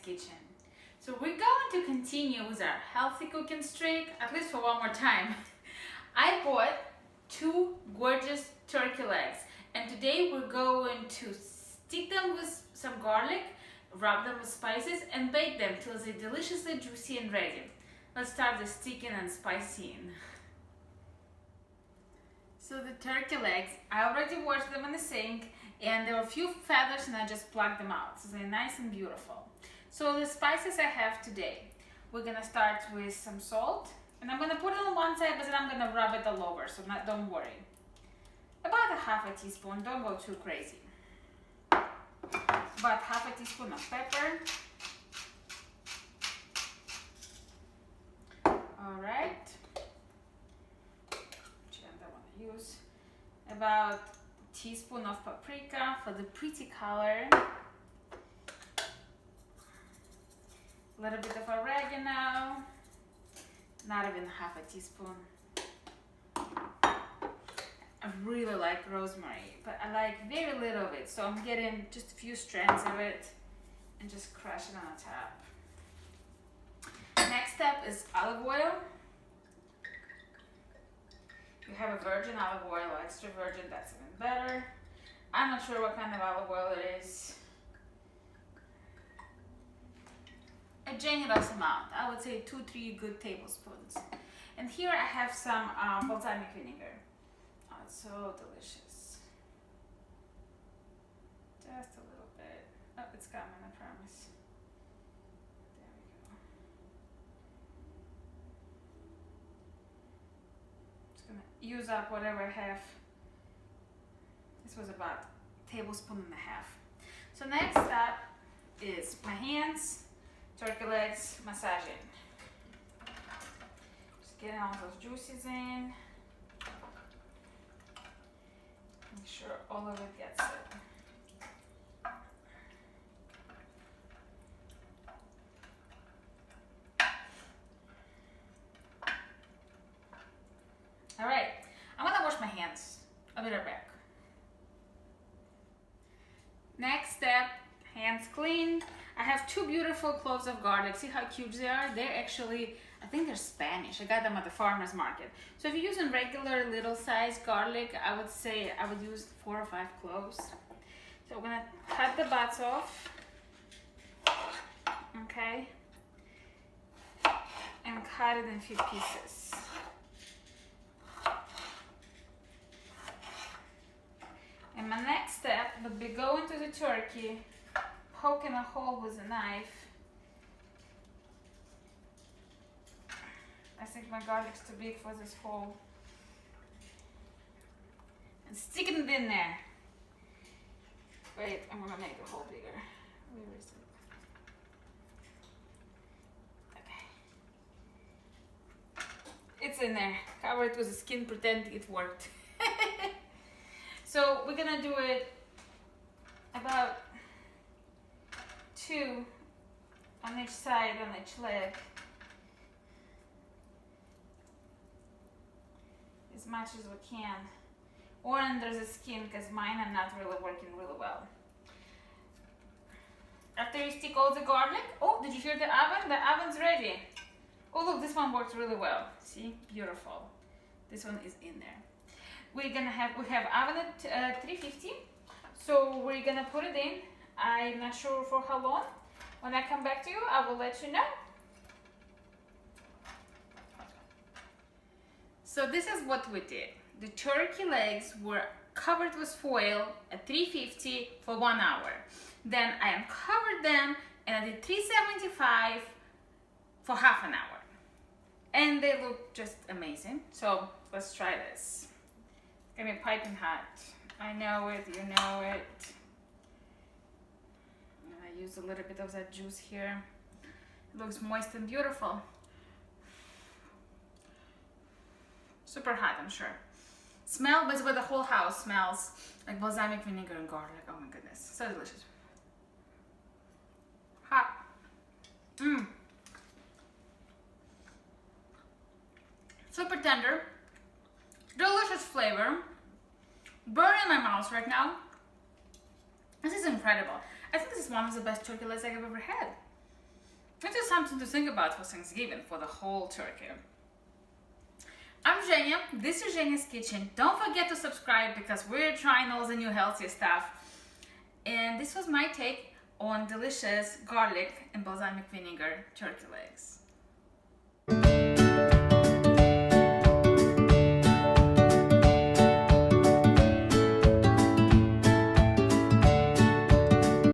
kitchen. So we're going to continue with our healthy cooking streak, at least for one more time. I bought 2 gorgeous turkey legs, and today we're going to stick them with some garlic, rub them with spices, and bake them till they're deliciously juicy and ready. Let's start the sticking and spicing. So the turkey legs, I already washed them in the sink, and there were a few feathers and I just plucked them out, so they're nice and beautiful. So the spices I have today, we're gonna start with some salt, and I'm gonna put it on one side, but then I'm gonna rub it all over, so don't worry. About a half a teaspoon, don't go too crazy. About half a teaspoon of pepper. All right. Use about a teaspoon of paprika for the pretty color, a little bit of oregano, not even half a teaspoon. I really like rosemary, but I like very little of it, so I'm getting just a few strands of it and just crush it on the top. Next step is olive oil. If you have a virgin olive oil or extra virgin, that's even better. I'm not sure what kind of olive oil it is. A generous amount, I would say 2-3 good tablespoons. And here I have some balsamic vinegar. Oh, it's so delicious. Just a little bit. Oh, it's coming, I promise. There we go. Use up whatever I have. This was about a tablespoon and a half. So next up is my hands, turkey legs, massaging. Just getting all those juices in. Make sure all of it gets it. All right, I'm gonna wash my hands. I'll be right back. Next step, hands clean. I have 2 beautiful cloves of garlic. See how cute they are? They're actually, I think they're Spanish. I got them at the farmer's market. So if you're using regular little size garlic, I would say I would use 4 or 5 cloves. So I'm gonna cut the butts off. Okay. And cut it in a few pieces. And my next step would be going to the turkey, poking a hole with a knife. I think my garlic's too big for this hole. And sticking it in there. Wait, I'm gonna make the hole bigger. Where is it? Okay. It's in there. Cover it with the skin, pretend it worked. So we're gonna do it about 2 on each side, on each leg. As much as we can. Or under the skin, because mine are not really working really well. After you stick all the garlic, oh, did you hear the oven? The oven's ready. Oh look, this one works really well. See, beautiful. This one is in there. We have oven at 350, so we're gonna put it in. I'm not sure for how long. When I come back to you, I will let you know. So this is what we did. The turkey legs were covered with foil at 350 for 1 hour. Then I uncovered them and I did 375 for half an hour. And they look just amazing. So let's try this. It's gonna be piping hot. I know it, you know it. I use a little bit of that juice here. It looks moist and beautiful. Super hot, I'm sure. Smell, but the whole house smells like balsamic vinegar and garlic. Oh my goodness, so delicious. Hot. Mmm. Super tender. Delicious flavor. Burn in my mouth right now. This is incredible. I think this is one of the best turkey legs I've ever had. It is something to think about for Thanksgiving, for the whole turkey. I'm Zhenya. This is Zhenya's Kitchen. Don't forget to subscribe because we're trying all the new healthy stuff. And this was my take on delicious garlic and balsamic vinegar turkey legs.